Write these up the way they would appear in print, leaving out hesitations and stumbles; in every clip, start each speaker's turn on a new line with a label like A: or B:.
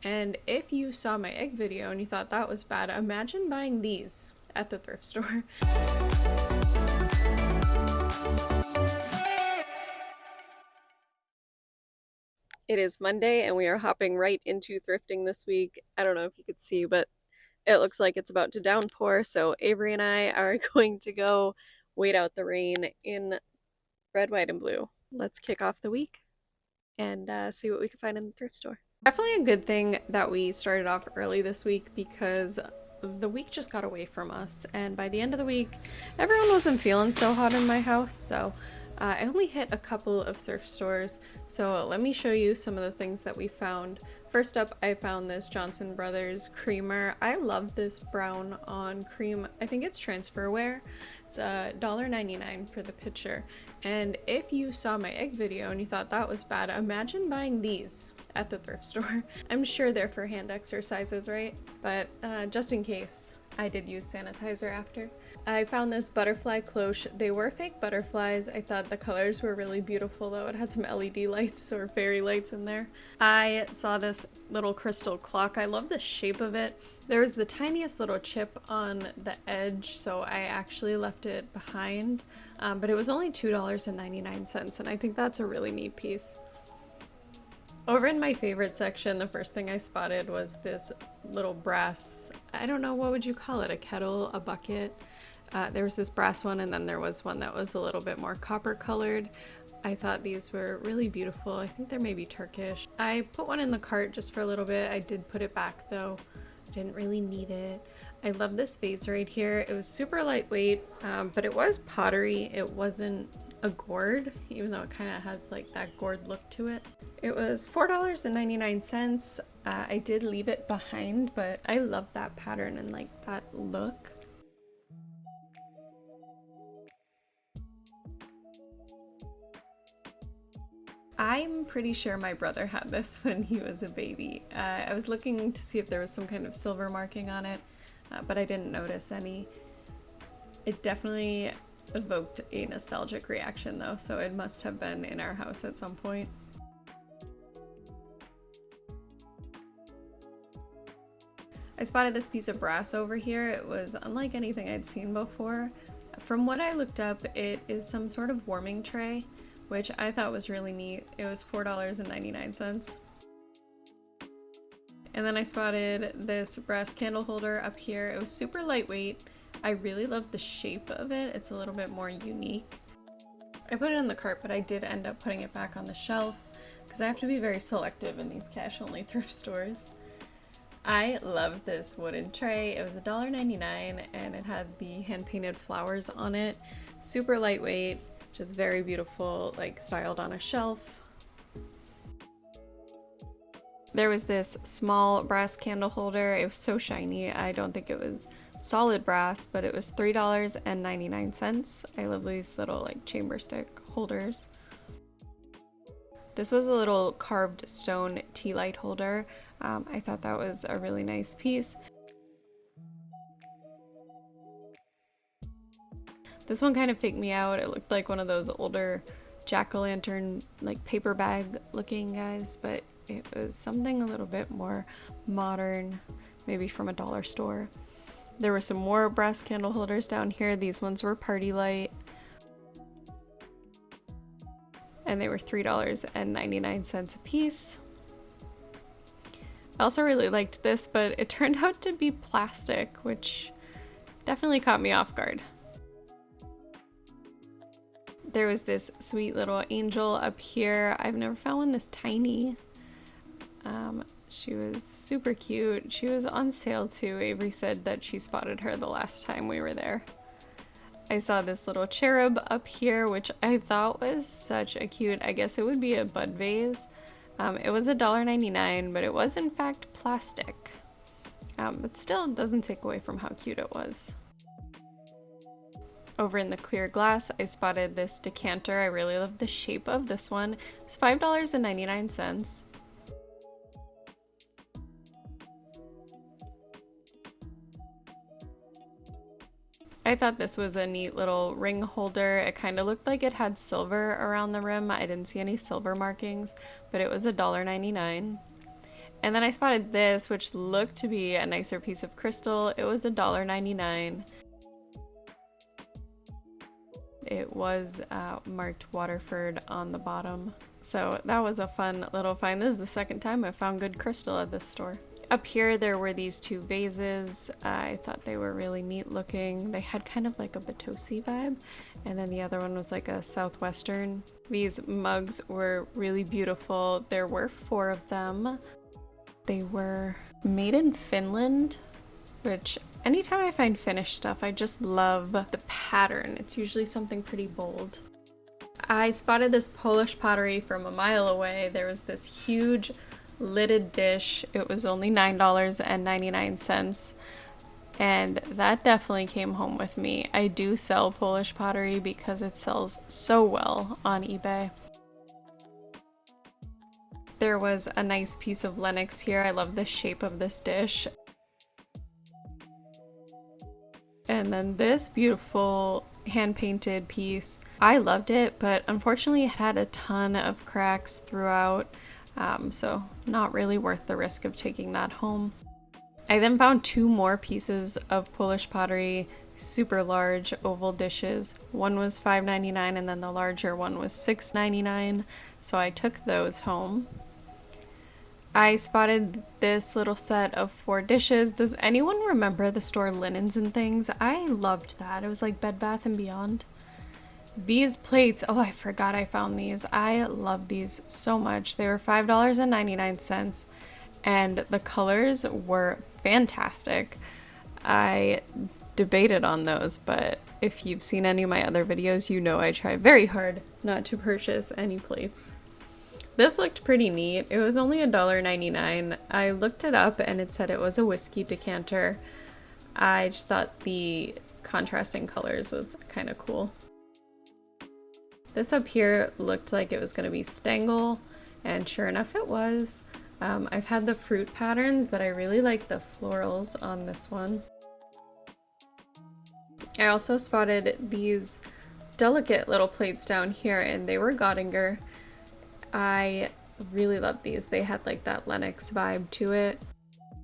A: And if you saw my egg video and you thought that was bad, imagine buying these at the thrift store. It is Monday and we are hopping right into thrifting this week. I don't know if you could see, but it looks like it's about to downpour, so Avery and I are going to go wait out the rain in red, white, and blue. Let's kick off the week and see what we can find in the thrift store. Definitely a good thing that we started off early this week because the week just got away from us, and by the end of the week, everyone wasn't feeling so hot in my house, so I only hit a couple of thrift stores, so let me show you some of the things that we found. First up, I found this Johnson Brothers creamer. I love this brown on cream. I think it's transferware. It's $1.99 for the pitcher. And if you saw my egg video and you thought that was bad, imagine buying these at the thrift store. I'm sure they're for hand exercises, right? But just in case, I did use sanitizer after. I found this butterfly cloche. They were fake butterflies. I thought the colors were really beautiful though. It had some LED lights or fairy lights in there. I saw this little crystal clock. I love the shape of it. There was the tiniest little chip on the edge, so I actually left it behind. But it was only $2.99, and I think that's a really neat piece. Over in my favorite section, the first thing I spotted was this little brass, I don't know, what would you call it? A kettle, a bucket? There was this brass one, and then there was one that was a little bit more copper colored. I thought these were really beautiful. I think they're maybe Turkish. I put one in the cart just for a little bit. I did put it back though. I didn't really need it. I love this vase right here. It was super lightweight, but it was pottery. It wasn't a gourd, even though it kind of has like that gourd look to it. It was $4.99. I did leave it behind, but I love that pattern and like that look. I'm pretty sure my brother had this when he was a baby. I was looking to see if there was some kind of silver marking on it, but I didn't notice any. It definitely evoked a nostalgic reaction though, so it must have been in our house at some point. I spotted this piece of brass over here. It was unlike anything I'd seen before. From what I looked up, it is some sort of warming tray, which I thought was really neat. It was $4.99. And then I spotted this brass candle holder up here. It was super lightweight. I really loved the shape of it. It's a little bit more unique. I put it in the cart, but I did end up putting it back on the shelf because I have to be very selective in these cash-only thrift stores. I loved this wooden tray. It was $1.99 and it had the hand-painted flowers on it. Super lightweight, just very beautiful, like styled on a shelf. There was this small brass candle holder. It was so shiny. I don't think it was solid brass, but it was $3.99. I love these little like chamber stick holders. This was a little carved stone tea light holder. I thought that was a really nice piece. This one kind of faked me out. It looked like one of those older jack-o'-lantern like paper bag looking guys, but it was something a little bit more modern, maybe from a dollar store. There were some more brass candle holders down here. These ones were party light, and they were $3.99 a piece. I also really liked this, but it turned out to be plastic, which definitely caught me off guard. There was this sweet little angel up here. I've never found one this tiny. She was super cute. She was on sale too. Avery said that she spotted her the last time we were there. I saw this little cherub up here, which I thought was such a cute, I guess it would be a bud vase. It was $1.99, but it was in fact plastic. But still doesn't take away from how cute it was. Over in the clear glass, I spotted this decanter. I really love the shape of this one. It's $5.99. I thought this was a neat little ring holder. It kind of looked like it had silver around the rim. I didn't see any silver markings, but it was $1.99. And then I spotted this, which looked to be a nicer piece of crystal. It was $1.99. It was marked Waterford on the bottom. So that was a fun little find. This is the second time I found good crystal at this store. Up here there were these two vases. I thought they were really neat looking. They had kind of like a Batosi vibe, and then the other one was like a Southwestern. These mugs were really beautiful. There were 4 of them. They were made in Finland, which anytime I find Finnish stuff, I just love the pattern. It's usually something pretty bold. I spotted this Polish pottery from a mile away. There was this huge lidded dish. It was only $9.99, and that definitely came home with me. I do sell Polish pottery because it sells so well on eBay. There was a nice piece of Lenox here. I love the shape of this dish. And then this beautiful hand-painted piece. I loved it, but unfortunately it had a ton of cracks throughout, so not really worth the risk of taking that home. I then found 2 more pieces of Polish pottery, super large oval dishes. One was $5.99 and then the larger one was $6.99, so I took those home. I spotted this little set of 4 dishes. Does anyone remember the store Linens and Things? I loved that. It was like Bed Bath & Beyond. These plates, oh, I forgot I found these. I love these so much. They were $5.99 and the colors were fantastic. I debated on those, but if you've seen any of my other videos, you know I try very hard not to purchase any plates. This looked pretty neat. It was only $1.99. I looked it up and it said it was a whiskey decanter. I just thought the contrasting colors was kind of cool. This up here looked like it was going to be Stengel, and sure enough it was. I've had the fruit patterns, but I really like the florals on this one. I also spotted these delicate little plates down here, and they were Göttinger. I really love these. They had like that Lenox vibe to it.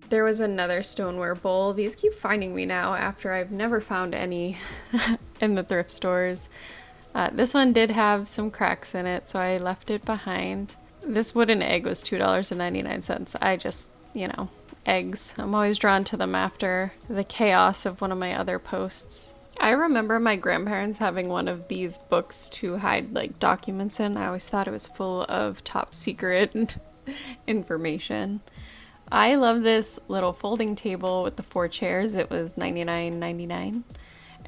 A: There was another stoneware bowl. These keep finding me now after I've never found any in the thrift stores. This one did have some cracks in it, so I left it behind. This wooden egg was $2.99. I just, eggs. I'm always drawn to them after the chaos of one of my other posts. I remember my grandparents having one of these books to hide like documents in. I always thought it was full of top secret information. I love this little folding table with the 4 chairs. It was $99.99.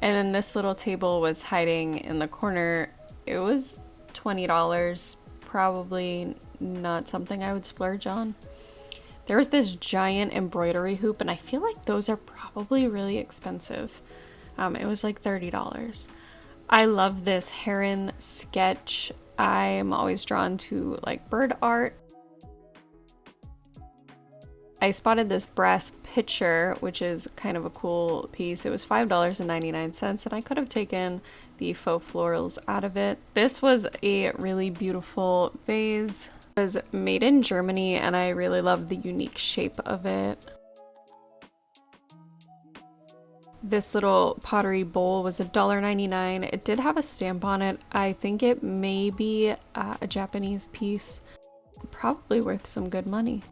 A: And then this little table was hiding in the corner. It was $20. Probably not something I would splurge on. There was this giant embroidery hoop, and I feel like those are probably really expensive. It was like $30. I love this heron sketch. I'm always drawn to like bird art. I spotted this brass pitcher, which is kind of a cool piece. It was $5.99, and I could have taken the faux florals out of it. This was a really beautiful vase. It was made in Germany, and I really love the unique shape of it. This little pottery bowl was $1.99. It did have a stamp on it. I think it may be a Japanese piece. Probably worth some good money.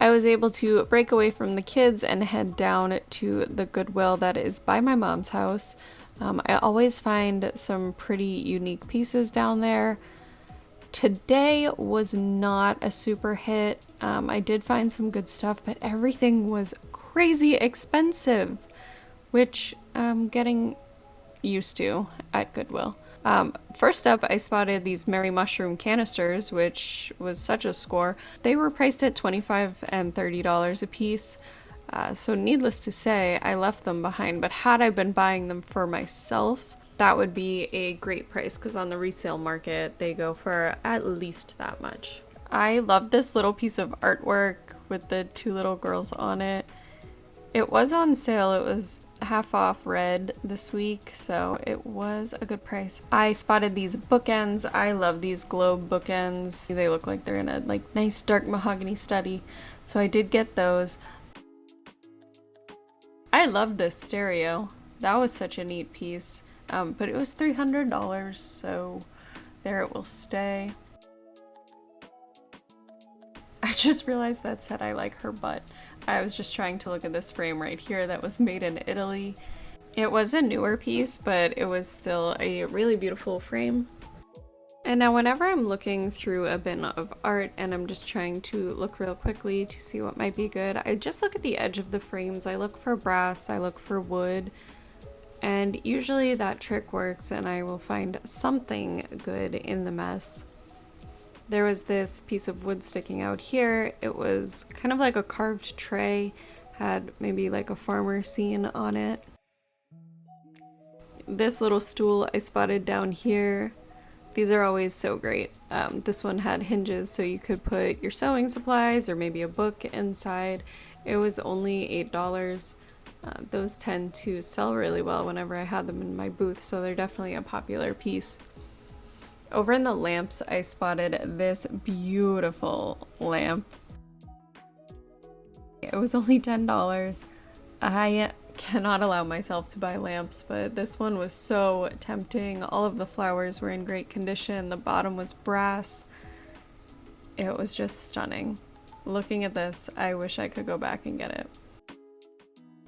A: I was able to break away from the kids and head down to the Goodwill that is by my mom's house. I always find some pretty unique pieces down there. Today was not a super hit. I did find some good stuff, but everything was crazy expensive, which I'm getting used to at Goodwill. First up, I spotted these Merry Mushroom canisters, which was such a score. They were priced at $25 and $30 a piece. So needless to say, I left them behind, but had I been buying them for myself, that would be a great price because on the resale market, they go for at least that much. I love this little piece of artwork with the 2 little girls on it. It was on sale. It was half off red this week, so it was a good price. I spotted these bookends. I love these globe bookends. They look like they're in a nice dark mahogany study. So I did get those. I love this stereo. That was such a neat piece. But it was $300, so there it will stay. I just realized that said I like her butt. I was just trying to look at this frame right here that was made in Italy. It was a newer piece, but it was still a really beautiful frame. And now whenever I'm looking through a bin of art and I'm just trying to look real quickly to see what might be good, I just look at the edge of the frames. I look for brass, I look for wood, and usually that trick works and I will find something good in the mess. There was this piece of wood sticking out here. It was kind of like a carved tray, had maybe like a farmer scene on it. This little stool I spotted down here. These are always so great. This one had hinges so you could put your sewing supplies or maybe a book inside. It was only $8. Those tend to sell really well whenever I had them in my booth, so they're definitely a popular piece. Over in the lamps, I spotted this beautiful lamp. It was only $10. I cannot allow myself to buy lamps, but this one was so tempting. All of the flowers were in great condition. The bottom was brass. It was just stunning. Looking at this, I wish I could go back and get it.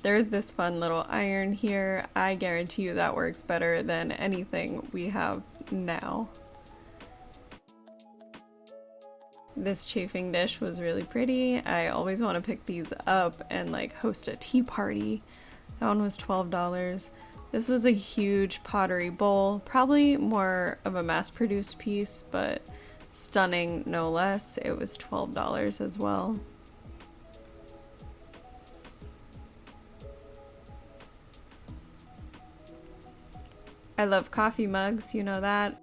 A: There's this fun little iron here. I guarantee you that works better than anything we have now. This chafing dish was really pretty. I always want to pick these up and like host a tea party. That one was $12. This was a huge pottery bowl, probably more of a mass-produced piece, but stunning no less. It was $12 as well. I love coffee mugs, you know that.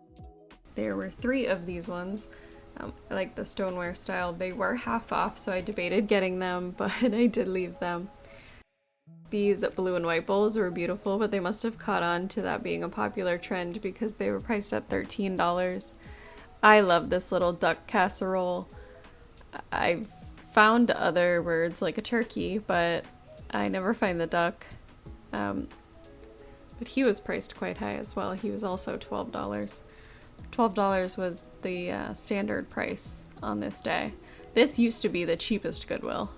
A: There were 3 of these ones. I like the stoneware style. They were half off, so I debated getting them, but I did leave them. These blue and white bowls were beautiful, but they must have caught on to that being a popular trend because they were priced at $13. I love this little duck casserole. I found other birds like a turkey, but I never find the duck. But he was priced quite high as well. He was also $12. $12 was the standard price on this day. This used to be the cheapest Goodwill,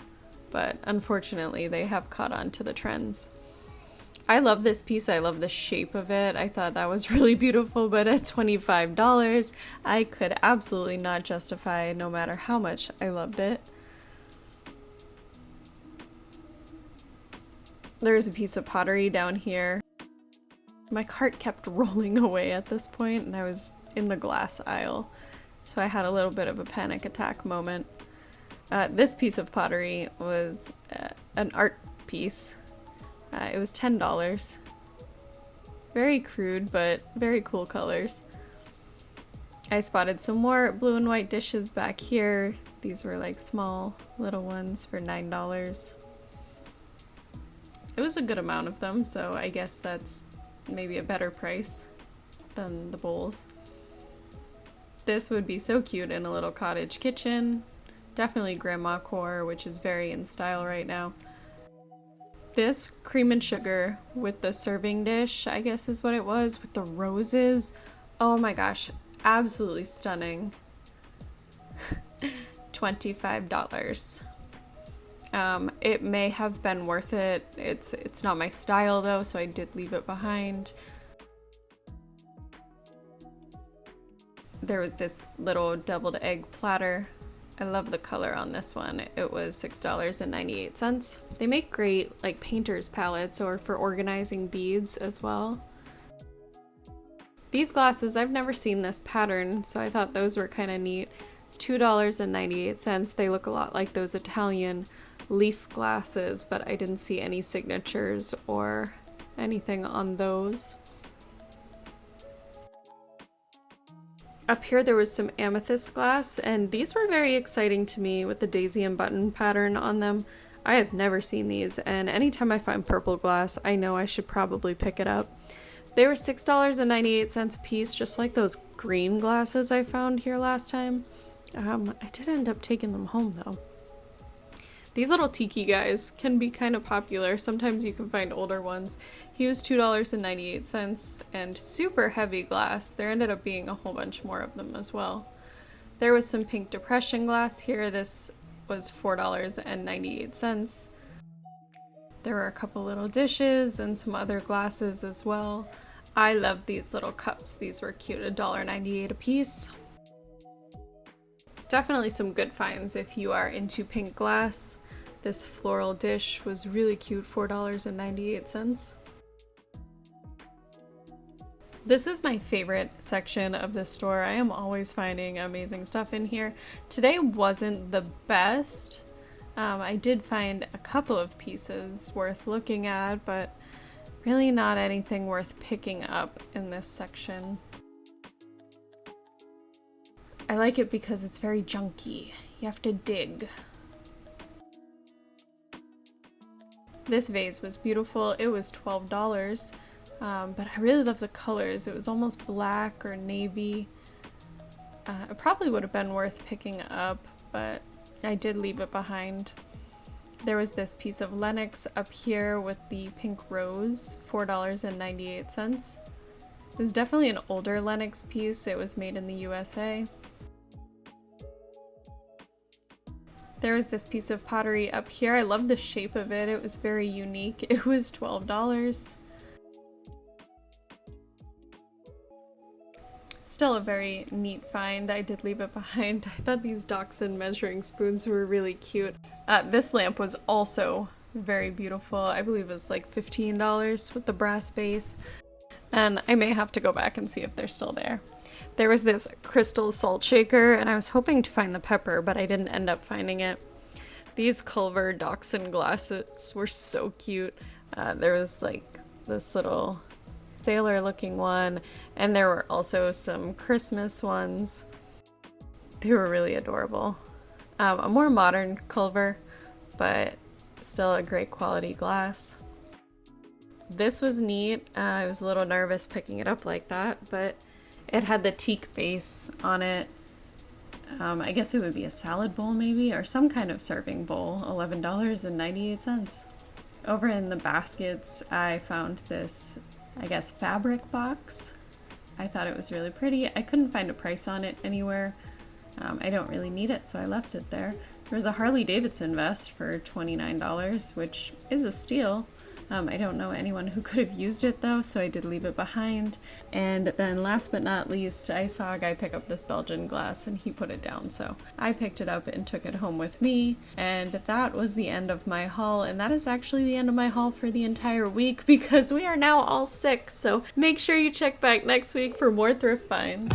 A: but unfortunately they have caught on to the trends. I love this piece. I love the shape of it. I thought that was really beautiful, but at $25, I could absolutely not justify no matter how much I loved it. There's a piece of pottery down here. My cart kept rolling away at this point, and I was in the glass aisle, so I had a little bit of a panic attack moment. This piece of pottery was an art piece. It was $10. Very crude, but very cool colors. I spotted some more blue and white dishes back here. These were like small little ones for $9. It was a good amount of them, so I guess that's maybe a better price than the bowls. This would be so cute in a little cottage kitchen. Definitely grandma core, which is very in style right now. This cream and sugar with the serving dish, I guess is what it was, with the roses. Oh my gosh, absolutely stunning. $25. It may have been worth it. It's not my style though, so I did leave it behind. There was this little deviled egg platter. I love the color on this one. It was $6.98. They make great like painter's palettes or for organizing beads as well. These glasses, I've never seen this pattern, so I thought those were kind of neat. It's $2.98. They look a lot like those Italian leaf glasses, but I didn't see any signatures or anything on those. Up here there was some amethyst glass, and these were very exciting to me with the daisy and button pattern on them. I have never seen these, and anytime I find purple glass, I know I should probably pick it up. They were $6.98 a piece, just like those green glasses I found here last time. I did end up taking them home though. These little tiki guys can be kind of popular. Sometimes you can find older ones. He was $2.98 and super heavy glass. There ended up being a whole bunch more of them as well. There was some pink depression glass here. This was $4.98. There were a couple little dishes and some other glasses as well. I love these little cups. These were cute, $1.98 a piece. Definitely some good finds if you are into pink glass. This floral dish was really cute, $4.98. This is my favorite section of the store. I am always finding amazing stuff in here. Today wasn't the best. I did find a couple of pieces worth looking at, but really not anything worth picking up in this section. I like it because it's very junky. You have to dig. This vase was beautiful. It was $12, but I really love the colors. It was almost black or navy. It probably would have been worth picking up, but I did leave it behind. There was this piece of Lenox up here with the pink rose, $4.98. It was definitely an older Lenox piece. It was made in the USA. There was this piece of pottery up here. I love the shape of it. It was very unique. It was $12. Still a very neat find. I did leave it behind. I thought these Dachshund measuring spoons were really cute. This lamp was also very beautiful. I believe it was like $15 with the brass base. And I may have to go back and see if they're still there. There was this crystal salt shaker, and I was hoping to find the pepper, but I didn't end up finding it. These Culver Dachshund glasses were so cute. There was like this little sailor looking one, and there were also some Christmas ones. They were really adorable. A more modern Culver, but still a great quality glass. This was neat. I was a little nervous picking it up like that, but it had the teak base on it. I guess it would be a salad bowl maybe, or some kind of serving bowl, $11.98. Over in the baskets, I found this, I guess, fabric box. I thought it was really pretty. I couldn't find a price on it anywhere. I don't really need it, so I left it there. There was a Harley Davidson vest for $29, which is a steal. I don't know anyone who could have used it though, so I did leave it behind. And then last but not least, I saw a guy pick up this Belgian glass and he put it down, so I picked it up and took it home with me. And that was the end of my haul, and that is actually the end of my haul for the entire week because we are now all sick, so make sure you check back next week for more thrift finds.